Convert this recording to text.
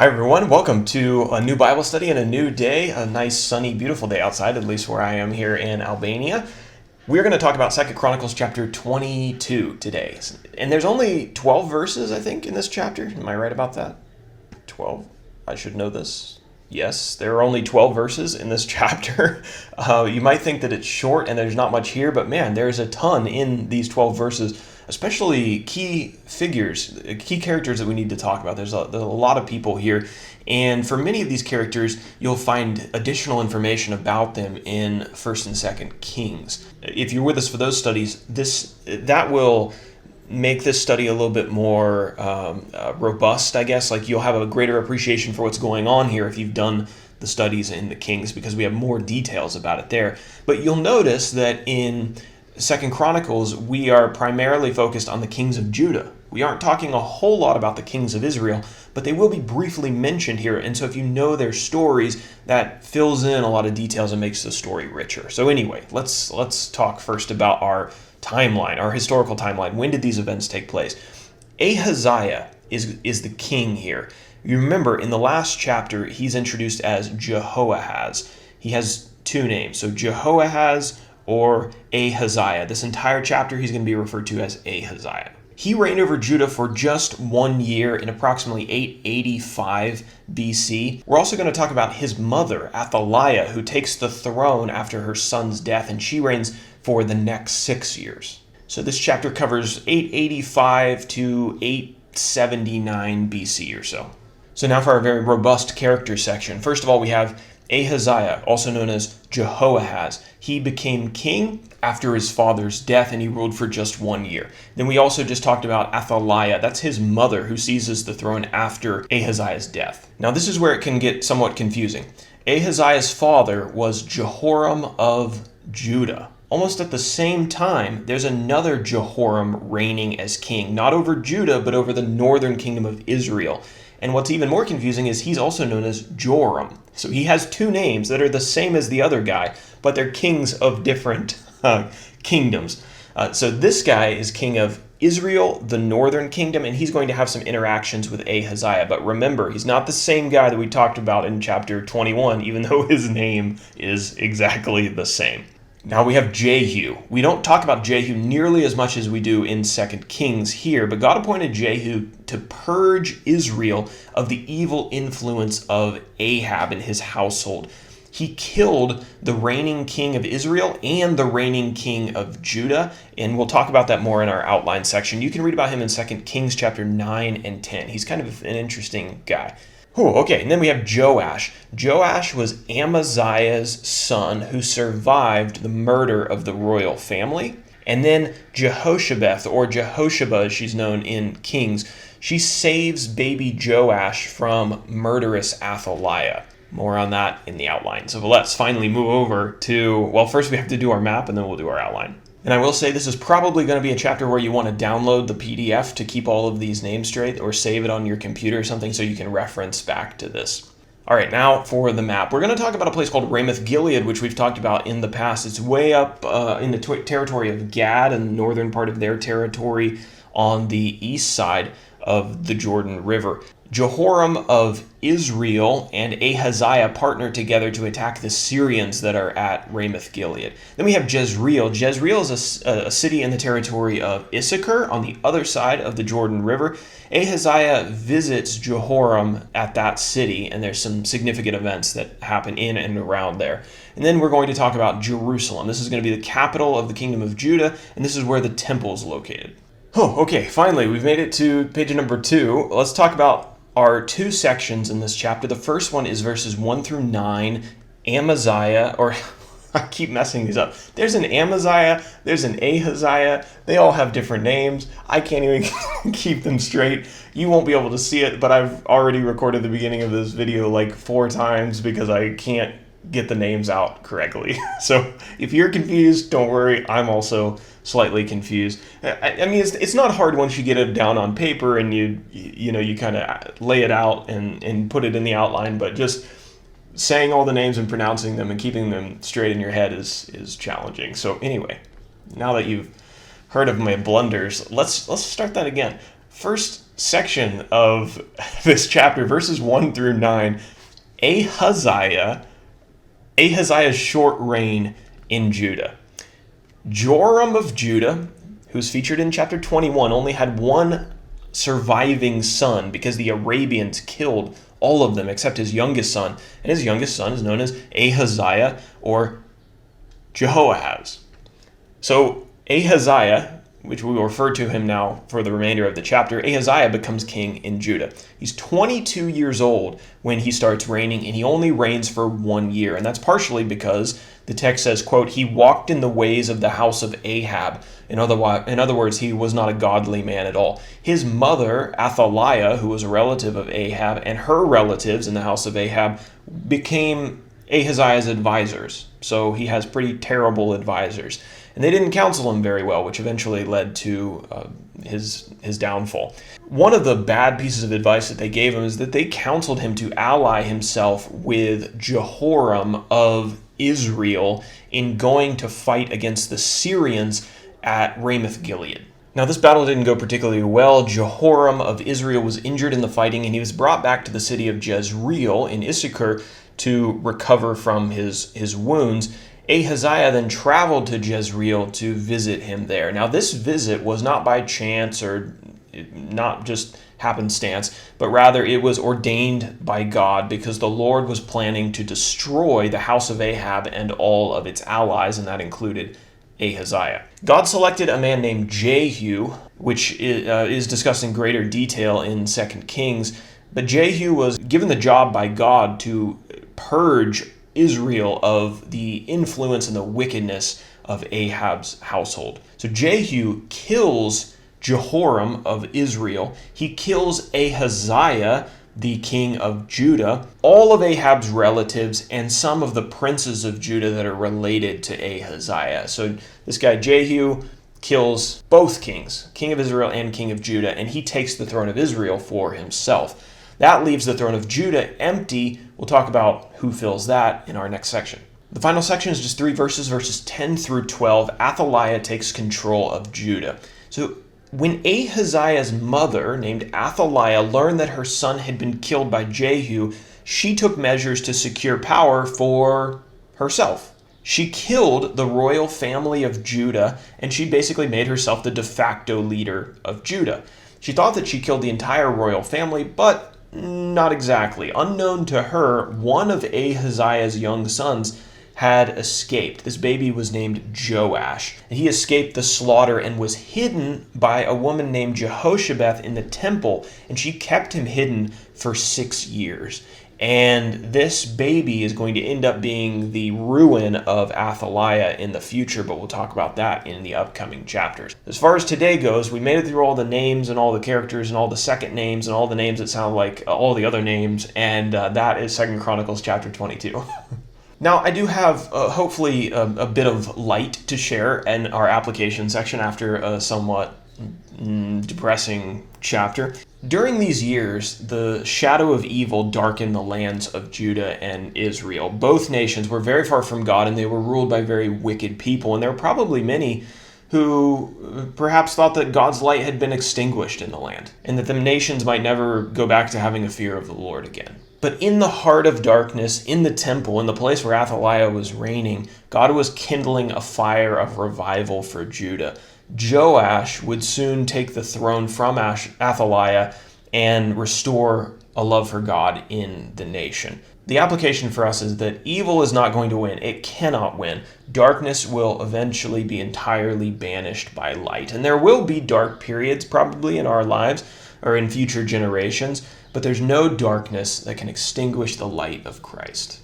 Hi everyone, welcome to a new Bible study and a new day, a nice sunny beautiful day outside, at least where I am here in Albania. We're going to talk about 2 Chronicles chapter 22 today. And there's only 12 verses, I think, in this chapter. Am I right about that? 12? I should know this. Yes, there are only 12 verses in this chapter. You might think that it's short and there's not much here, but man, there's a ton in these 12 verses, especially key figures, key characters that we need to talk about. There's a lot of people here, and for many of these characters, you'll find additional information about them in 1st and 2nd Kings. If you're with us for those studies, that will make this study a little bit more robust, I guess. Like, you'll have a greater appreciation for what's going on here if you've done the studies in the Kings, because we have more details about it there. But you'll notice that in 2 Chronicles, we are primarily focused on the kings of Judah. We aren't talking a whole lot about the kings of Israel, but they will be briefly mentioned here. And so if you know their stories, that fills in a lot of details and makes the story richer. So anyway, let's talk first about our timeline, our historical timeline. When did these events take place? Ahaziah is the king here. You remember in the last chapter, he's introduced as Jehoahaz. He has two names, so Jehoahaz or Ahaziah. This entire chapter, he's going to be referred to as Ahaziah. He reigned over Judah for just 1 year in approximately 885 BC. We're also going to talk about his mother, Athaliah, who takes the throne after her son's death, and she reigns for the next 6 years. So this chapter covers 885 to 879 BC or so. So now for our very robust character section. First of all, we have Ahaziah, also known as Jehoahaz. He became king after his father's death, and he ruled for just 1 year. Then we also just talked about Athaliah. That's his mother, who seizes the throne after Ahaziah's death. Now this is where it can get somewhat confusing. Ahaziah's father was Jehoram of Judah. Almost at the same time, there's another Jehoram reigning as king, not over Judah, but over the northern kingdom of Israel. And what's even more confusing is he's also known as Joram. So he has two names that are the same as the other guy, but they're kings of different kingdoms. So this guy is king of Israel, the northern kingdom, and he's going to have some interactions with Ahaziah. But remember, he's not the same guy that we talked about in chapter 21, even though his name is exactly the same. Now we have Jehu. We don't talk about Jehu nearly as much as we do in 2 Kings here, but God appointed Jehu to purge Israel of the evil influence of Ahab and his household. He killed the reigning king of Israel and the reigning king of Judah, and we'll talk about that more in our outline section. You can read about him in 2 Kings chapter 9 and 10. He's kind of an interesting guy. Okay, and then we have Joash. Joash was Amaziah's son who survived the murder of the royal family. And then Jehoshabeth, or Jehosheba as she's known in Kings, she saves baby Joash from murderous Athaliah. More on that in the outline. So let's finally move over to, well, first we have to do our map and then we'll do our outline. And I will say this is probably going to be a chapter where you want to download the PDF to keep all of these names straight, or save it on your computer or something so you can reference back to this. All right, now for the map. We're going to talk about a place called Ramoth Gilead, which we've talked about in the past. It's way up in the territory of Gad, and the northern part of their territory on the east side of the Jordan River. Jehoram of Israel and Ahaziah partnered together to attack the Syrians that are at Ramoth Gilead. Then we have Jezreel. Jezreel is a city in the territory of Issachar on the other side of the Jordan River. Ahaziah visits Jehoram at that city, and there's some significant events that happen in and around there. And then we're going to talk about Jerusalem. This is going to be the capital of the kingdom of Judah, and this is where the temple is located. Okay, finally, we've made it to page number 2. Let's talk about our two sections in this chapter. The first one is verses 1 through 9. Amaziah, or I keep messing these up. There's an Amaziah, there's an Ahaziah. They all have different names. I can't even keep them straight. You won't be able to see it, but I've already recorded the beginning of this video like 4 times because I can't get the names out correctly. So if you're confused, don't worry. I'm also slightly confused. I mean, it's not hard once you get it down on paper and you kind of lay it out and put it in the outline, but just saying all the names and pronouncing them and keeping them straight in your head is challenging. So anyway, now that you've heard of my blunders, let's start that again. First section of this chapter, verses 1 through 9, Ahaziah's short reign in Judah. Joram of Judah, who's featured in chapter 21, only had one surviving son because the Arabians killed all of them except his youngest son. And his youngest son is known as Ahaziah or Jehoahaz. So Ahaziah, which we will refer to him now for the remainder of the chapter, Ahaziah becomes king in Judah. He's 22 years old when he starts reigning, and he only reigns for 1 year. And that's partially because the text says, quote, he walked in the ways of the house of Ahab. In other words, he was not a godly man at all. His mother, Athaliah, who was a relative of Ahab, and her relatives in the house of Ahab became Ahaziah's advisors. So he has pretty terrible advisors. And they didn't counsel him very well, which eventually led to his downfall. One of the bad pieces of advice that they gave him is that they counseled him to ally himself with Jehoram of Israel in going to fight against the Syrians at Ramoth-Gilead. Now, this battle didn't go particularly well. Jehoram of Israel was injured in the fighting, and he was brought back to the city of Jezreel in Issachar to recover from his wounds. Ahaziah then traveled to Jezreel to visit him there. Now, this visit was not by chance or not just happenstance, but rather it was ordained by God because the Lord was planning to destroy the house of Ahab and all of its allies, and that included Ahaziah. God selected a man named Jehu, which is discussed in greater detail in 2 Kings, but Jehu was given the job by God to purge Israel of the influence and the wickedness of Ahab's household. So Jehu kills Jehoram of Israel. He kills Ahaziah, the king of Judah, all of Ahab's relatives, and some of the princes of Judah that are related to Ahaziah. So this guy Jehu kills both kings, king of Israel and king of Judah, and he takes the throne of Israel for himself. That leaves the throne of Judah empty. We'll talk about who fills that in our next section. The final section is just 3 verses, verses 10 through 12. Athaliah takes control of Judah. So when Ahaziah's mother, named Athaliah, learned that her son had been killed by Jehu, she took measures to secure power for herself. She killed the royal family of Judah, and she basically made herself the de facto leader of Judah. She thought that she killed the entire royal family, but not exactly. Unknown to her, one of Ahaziah's young sons had escaped. This baby was named Joash, and he escaped the slaughter and was hidden by a woman named Jehoshabeth in the temple, and she kept him hidden for 6 years. And this baby is going to end up being the ruin of Athaliah in the future, but we'll talk about that in the upcoming chapters. As far as today goes, we made it through all the names and all the characters and all the second names and all the names that sound like all the other names, and that is 2 Chronicles chapter 22. Now, I do have hopefully a bit of light to share in our application section after a somewhat depressing chapter. During these years, the shadow of evil darkened the lands of Judah and Israel. Both nations were very far from God, and they were ruled by very wicked people. And there were probably many who perhaps thought that God's light had been extinguished in the land, and that the nations might never go back to having a fear of the Lord again. But in the heart of darkness, in the temple, in the place where Athaliah was reigning, God was kindling a fire of revival for Judah. Joash would soon take the throne from Athaliah and restore a love for God in the nation. The application for us is that evil is not going to win. It cannot win. Darkness will eventually be entirely banished by light. And there will be dark periods probably in our lives or in future generations, but there's no darkness that can extinguish the light of Christ.